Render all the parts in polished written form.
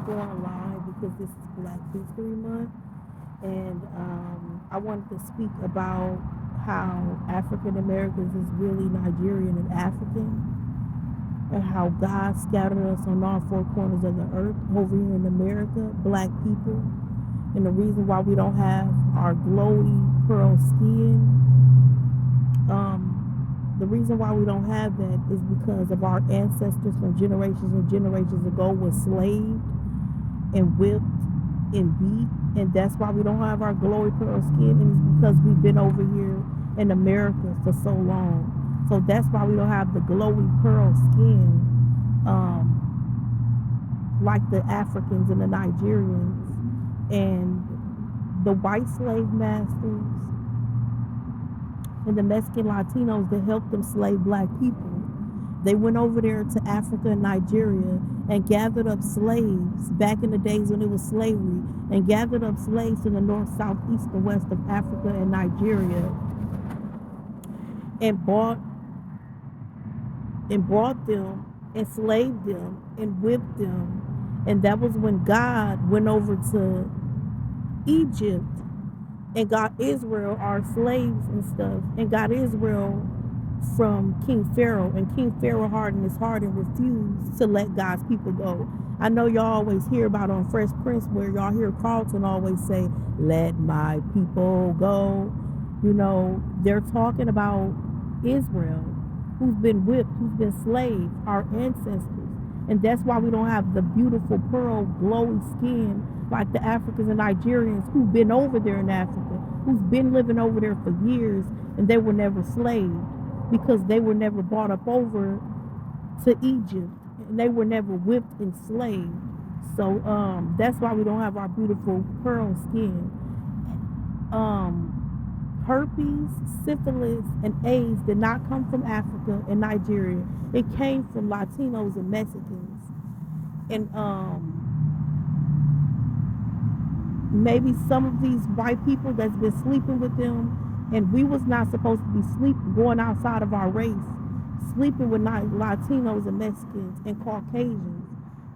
going live because this is Black History Month, and I wanted to speak about how African Americans is really Nigerian and African, and how God scattered us on all four corners of the earth over here in America, Black people, and the reason why we don't have our glowy pearl skin. The reason why we don't have that is because of our ancestors from generations and generations ago was slaved and whipped and beat, and that's why we don't have our glory pearl skin, and it's because we've been over here in America for so long. So that's why we don't have the glowy pearl skin, like the Africans and the Nigerians and the white slave masters and the Mexican Latinos that helped them slave black people. They went over there to Africa and Nigeria and gathered up slaves back in the days when it was slavery, and gathered up slaves in the north, south, east, and west of Africa and Nigeria, and brought them, enslaved them, and whipped them. And that was when God went over to Egypt and got Israel, our slaves and stuff, and got Israel from King Pharaoh. And King Pharaoh hardened his heart and refused to let God's people go. I know y'all always hear about on Fresh Prince where y'all hear Carlton always say, "Let my people go." You know, they're talking about Israel, who's been whipped, who's been slaved, our ancestors. And that's why we don't have the beautiful pearl glowy skin like the Africans and Nigerians who've been over there in Africa, who's been living over there for years, and they were never slaved because they were never brought up over to Egypt, and they were never whipped and slaved. So that's why we don't have our beautiful pearl skin. Herpes, syphilis, and AIDS did not come from Africa and Nigeria. It came from Latinos and Mexicans. And maybe some of these white people that's been sleeping with them, and we was not supposed to be going outside of our race, sleeping with Latinos and Mexicans and Caucasians,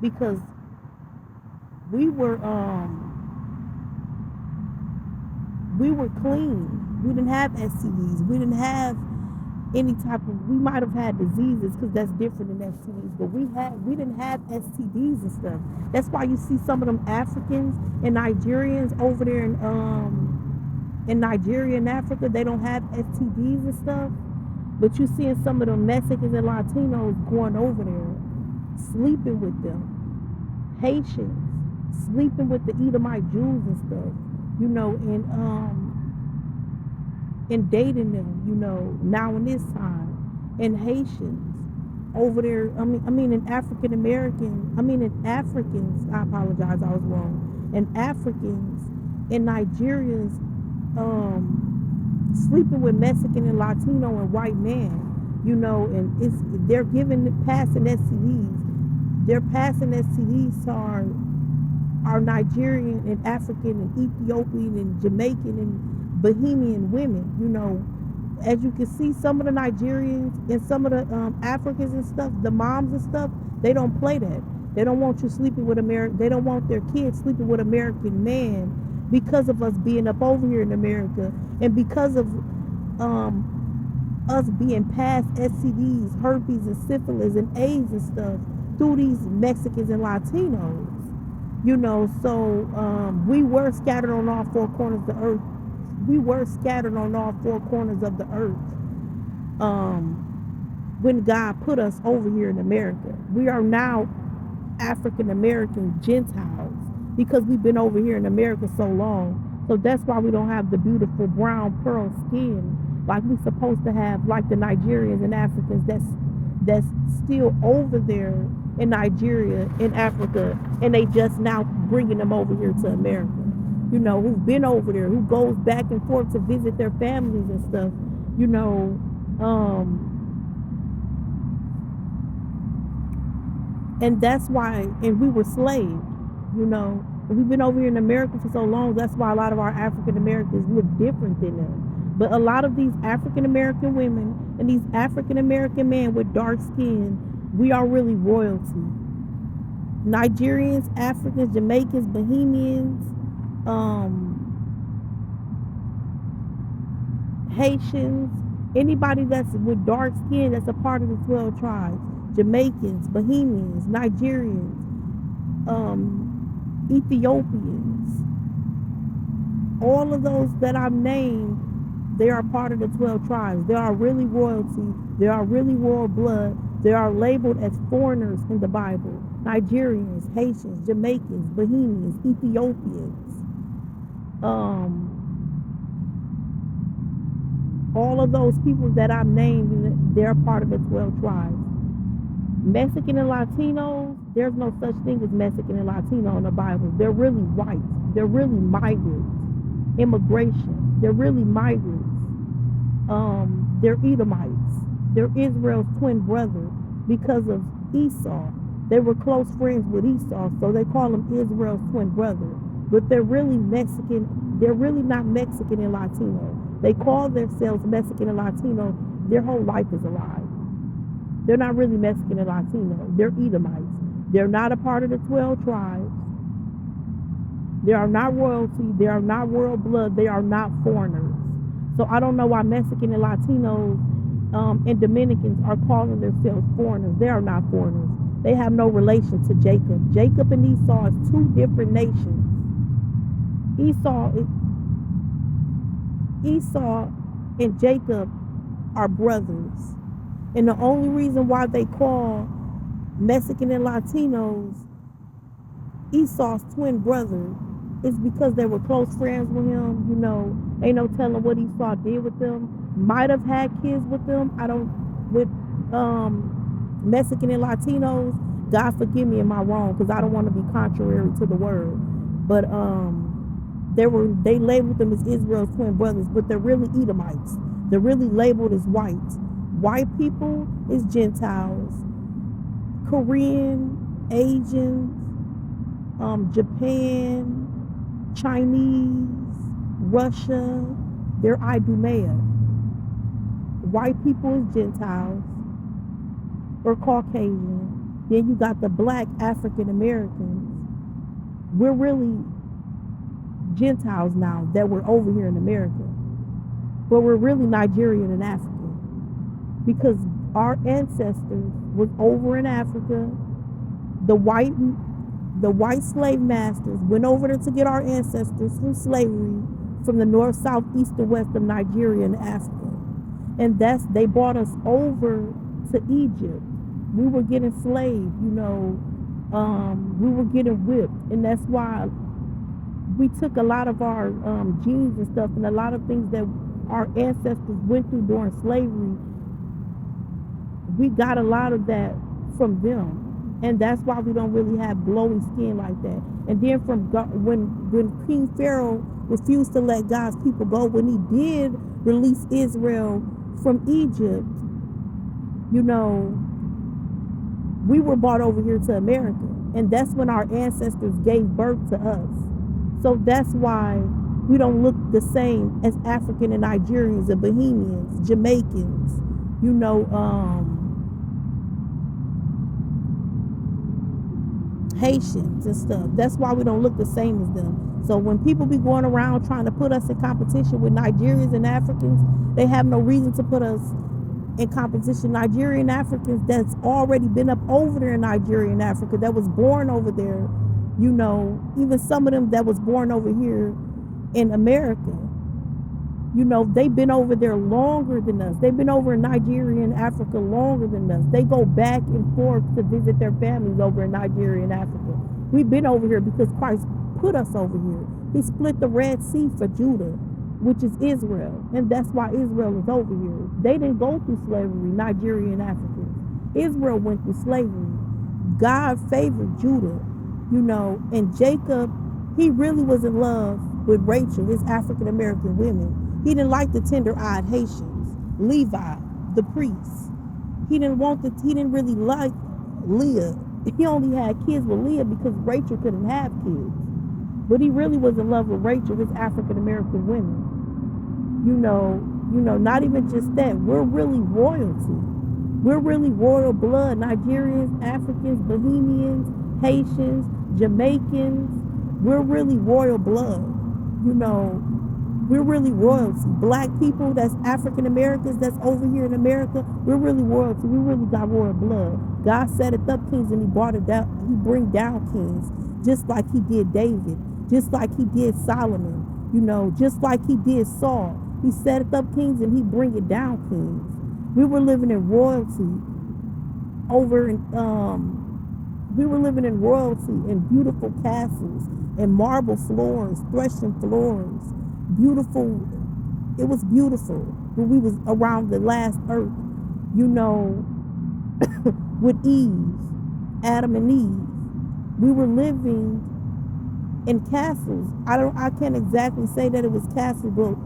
because we were clean. We didn't have STDs. We didn't have any type of. We might have had diseases because that's different than STDs, but we didn't have STDs and stuff. That's why you see some of them Africans and Nigerians over there in Nigeria and Africa. They don't have STDs and stuff, but you seeing some of them Mexicans and Latinos going over there, sleeping with them, Haitians, sleeping with the Edomite Jews and stuff. You know, and dating them, you know, now in this time, and Haitians over there. In African American, in Africans. I apologize, I was wrong. And Africans and Nigerians sleeping with Mexican and Latino and white men, you know, and they're passing STDs. They're passing STDs to our Nigerian and African and Ethiopian and Jamaican and Bahamian women, you know. As you can see, some of the Nigerians and some of the Africans and stuff, the moms and stuff, they don't play that. They don't want you sleeping with American. They don't want their kids sleeping with American men because of us being up over here in America, and because of us being past STDs, herpes and syphilis and AIDS and stuff through these Mexicans and Latinos. You know, so we were scattered on all four corners of the earth. We were scattered on all four corners of the earth when God put us over here in America. We are now African American Gentiles because we've been over here in America so long. So that's why we don't have the beautiful brown pearl skin like we're supposed to have, like the Nigerians and Africans that's still over there in Nigeria, in Africa, and they just now bringing them over here to America. You know, who've been over there, who goes back and forth to visit their families and stuff. You know, and that's why, and we were slaves. You know, and we've been over here in America for so long. That's why a lot of our African Americans look different than them. But a lot of these African American women and these African American men with dark skin, we are really royalty. Nigerians, Africans, Jamaicans, Bahamians, Haitians, anybody that's with dark skin that's a part of the 12 tribes. Jamaicans, Bahamians, Nigerians, Ethiopians, all of those that I've named, they are part of the 12 tribes. They are really royalty. They are really royal blood. They are labeled as foreigners in the Bible. Nigerians, Haitians, Jamaicans, Bahamians, Ethiopians. All of those people that I've named, they're part of the 12 tribes. Mexican and Latinos, there's no such thing as Mexican and Latino in the Bible. They're really white. They're really migrants. Immigration. They're really migrants. They're Edomites. They're Israel's twin brother because of Esau. They were close friends with Esau, so they call him Israel's twin brother. But they're really Mexican. They're really not Mexican and Latino. They call themselves Mexican and Latino. Their whole life is a lie. They're not really Mexican and Latino. They're Edomites. They're not a part of the 12 tribes. They are not royalty. They are not royal blood. They are not foreigners. So I don't know why Mexican and Latinos and Dominicans are calling themselves foreigners. They are not foreigners. They have no relation to Jacob. Jacob and Esau is two different nations. Esau and Jacob are brothers. And the only reason why they call Mexican and Latinos Esau's twin brother is because they were close friends with him. Ain't no telling what Esau did with them. Might have had kids with them. With Mexican and Latinos. God forgive me, am I wrong? Because I don't want to be contrary to the word. But they labeled them as Israel's twin brothers, but they're really Edomites. They're really labeled as white. White people is Gentiles. Korean, Asians, Japan, Chinese, Russia, they're Idumea. White people is Gentiles or Caucasian. Then you got the black African Americans. We're really Gentiles now that we're over here in America. But we're really Nigerian and African. Because our ancestors was over in Africa. The white slave masters went over there to get our ancestors from slavery from the north, south, east, and west of Nigeria and Africa. And they brought us over to Egypt. We were getting enslaved, we were getting whipped. And that's why we took a lot of our genes and stuff and a lot of things that our ancestors went through during slavery. We got a lot of that from them. And that's why we don't really have glowy skin like that. And then when King Pharaoh refused to let God's people go, when he did release Israel from Egypt, we were brought over here to America. And that's when our ancestors gave birth to us. So that's why we don't look the same as African and Nigerians and Bahamians, Jamaicans, Haitians and stuff. That's why we don't look the same as them. So when people be going around trying to put us in competition with Nigerians and Africans, they have no reason to put us in competition. Nigerian Africans that's already been up over there in Nigeria and Africa, that was born over there, even some of them that was born over here in America, they've been over there longer than us. They've been over in Nigeria and Africa longer than us. They go back and forth to visit their families over in Nigeria and Africa. We've been over here because Christ put us over here. He split the Red Sea for Judah, which is Israel. And that's why Israel is over here. They didn't go through slavery, Nigerian Africans. Israel went through slavery. God favored Judah, and Jacob, he really was in love with Rachel, his African American women. He didn't like the tender-eyed Haitians, Levi, the priests. He didn't really like Leah. He only had kids with Leah because Rachel couldn't have kids. But he really was in love with Rachel, his African American women. Not even just that. We're really royalty. We're really royal blood. Nigerians, Africans, Bahamians, Haitians, Jamaicans. We're really royal blood. You know, we're really royalty. Black people, that's African Americans, that's over here in America, we're really royalty. We really got royal blood. God set it up kings and he brought it down. He bring down kings, just like he did David, just like he did Solomon, you know, just like he did Saul. He set it up kings and he bring it down kings. We were living in royalty over in we were living in royalty in beautiful castles and marble floors, threshing floors, beautiful. It was beautiful when we was around the last earth, you know, with Eve, Adam and Eve. We were living in castles. I can't exactly say that it was castles, but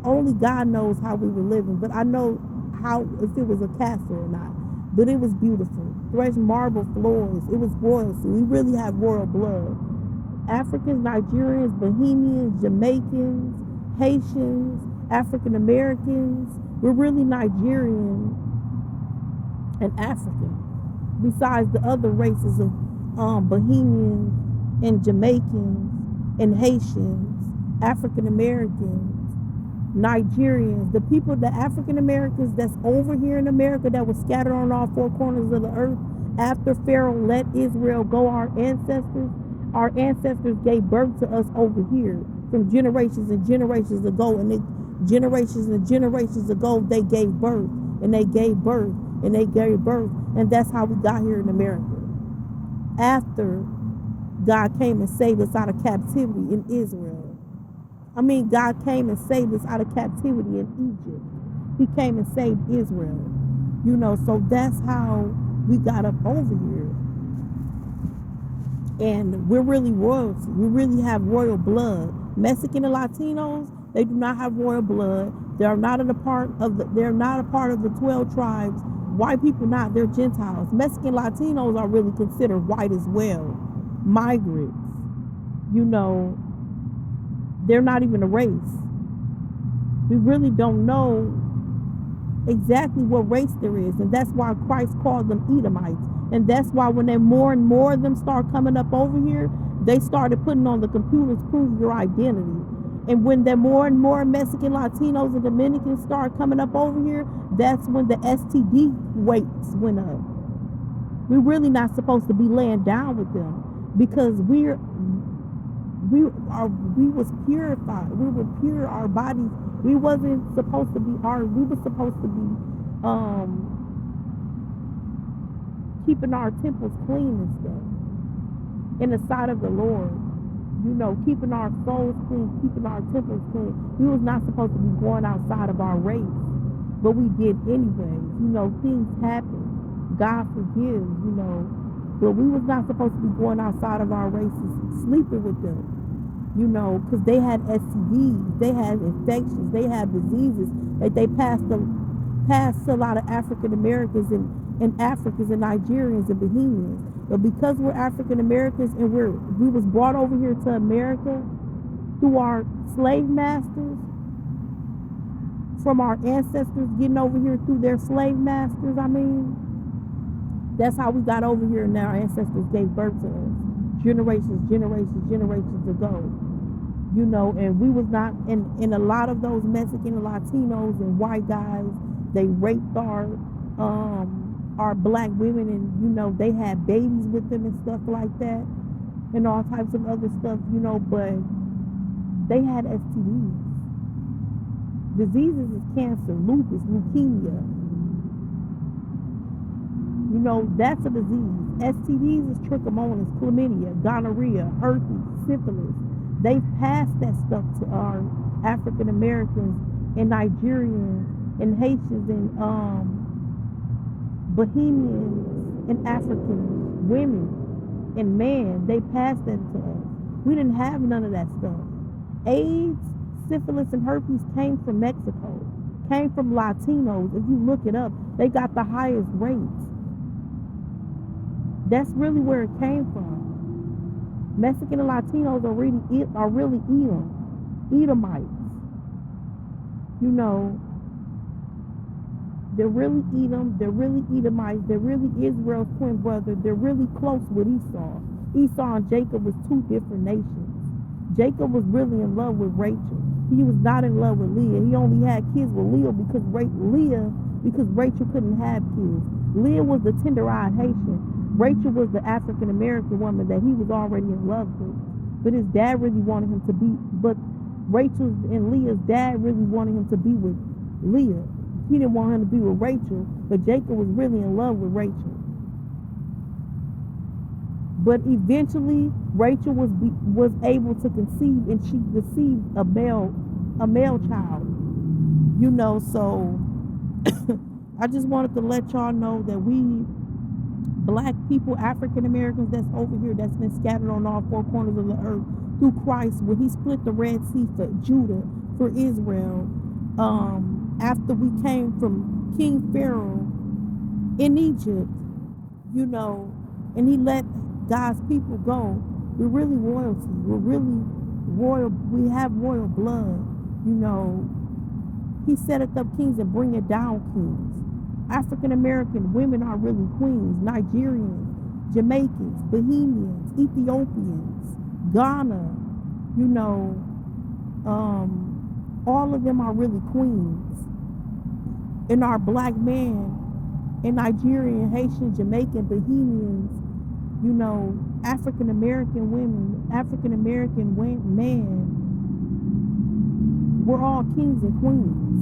only God knows how we were living. But I know how, if it was a castle or not. But it was beautiful. Thresh marble floors. It was royalty. We really have royal blood. Africans, Nigerians, Bohemians, Jamaicans, Haitians, African Americans. We're really Nigerian and African. Besides the other races of Bohemians and Jamaicans and Haitians, African Americans, Nigerians, the people, the African Americans that's over here in America that were scattered on all four corners of the earth after Pharaoh let Israel go, our ancestors gave birth to us over here from generations and generations ago, generations and generations ago they gave birth and they gave birth and they gave birth, and that's how we got here in America. After God came and saved us out of captivity in Israel. God came and saved us out of captivity in Egypt. He came and saved Israel. You know, so that's how we got up over here. And we're really royalty. We really have royal blood. Mexican and Latinos, they do not have royal blood. They're not a part of the 12 tribes. White people not, they're Gentiles. Mexican Latinos are really considered white as well. Migrants. You know, they're not even a race. We really don't know exactly what race there is. And that's why Christ called them Edomites. And that's why when more and more of them start coming up over here, they started putting on the computers, prove your identity. And when there more and more Mexican, Latinos, and Dominicans start coming up over here, that's when the STD rates went up. We're really not supposed to be laying down with them because we was purified. We were pure. Our bodies. We wasn't supposed to be. We were supposed to be keeping our temples clean and stuff in the sight of the Lord. You know, keeping our souls clean, keeping our temples clean. We was not supposed to be going outside of our race, but we did anyways. You know, things happen. God forgives. You know, but we was not supposed to be going outside of our races, sleeping with them. You know, because they had STDs, they had infections, they had diseases that they passed to a lot of African Americans and Africans and Nigerians and Bohemians. But because we're African Americans and we was brought over here to America through our slave masters, from our ancestors getting over here through their slave masters, that's how we got over here, and our ancestors gave birth to us. Generations ago, you know, and we was not, and a lot of those Mexican and Latinos and white guys, they raped our black women, and you know, they had babies with them and stuff like that, and all types of other stuff, you know, but they had STDs. Diseases is cancer, lupus, leukemia. You know, that's a disease. STDs is trichomonas, chlamydia, gonorrhea, herpes, syphilis. They've passed that stuff to our African Americans and Nigerians and Haitians and Bohemians and African women and men. They passed that to us. We didn't have none of that stuff. AIDS, syphilis, and herpes came from Mexico, came from Latinos. If you look it up, they got the highest rates. That's really where it came from. Mexican and Latinos are really Edomites. You know, They're really Edom. They're really Edomites. They're really Israel's twin brother. They're really close with Esau. Esau and Jacob was two different nations. Jacob was really in love with Rachel. He was not in love with Leah. He only had kids with Leah because Rachel couldn't have kids. Leah was the tender-eyed Haitian. Rachel was the African American woman that he was already in love with. But his dad really wanted him to be. But Rachel's and Leah's dad really wanted him to be with Leah. He didn't want him to be with Rachel, but Jacob was really in love with Rachel. But eventually, Rachel was able to conceive, and she conceived a male child. You know, so I just wanted to let y'all know that we black people, African Americans that's over here, that's been scattered on all four corners of the earth through Christ, when he split the Red Sea for Judah, for Israel, after we came from King Pharaoh in Egypt, you know, and he let God's people go. We're really royalty. We're really royal. We have royal blood. You know, he set up kings and bring it down kings. African American women are really queens. Nigerians, Jamaicans, Bahamians, Ethiopians, Ghana, you know, all of them are really queens. And our black men and Nigerian, Haitian, Jamaican, Bahamians, you know, African American women, African American men, we're all kings and queens.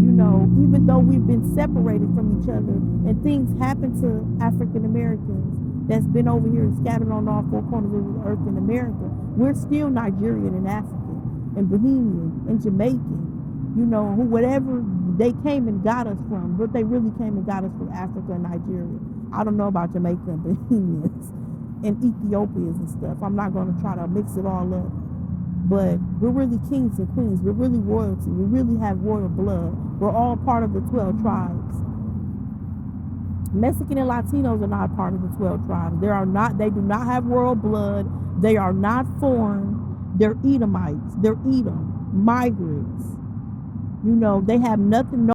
You know, even though we've been separated from each other and things happen to African Americans that's been over here and scattered on all four corners of the earth in America, we're still Nigerian and African and Bahamian and Jamaican, you know, whatever they came and got us from, but they really came and got us from Africa and Nigeria. I don't know about Jamaica and Bahamians and Ethiopians and stuff. I'm not going to try to mix it all up. But we're really kings and queens. We're really royalty. We really have royal blood. We're all part of the 12 tribes. Mexican and Latinos are not part of the 12 tribes. They do not have royal blood. They are not foreign. They're Edomites. They're Edom, migrants. You know, they have nothing,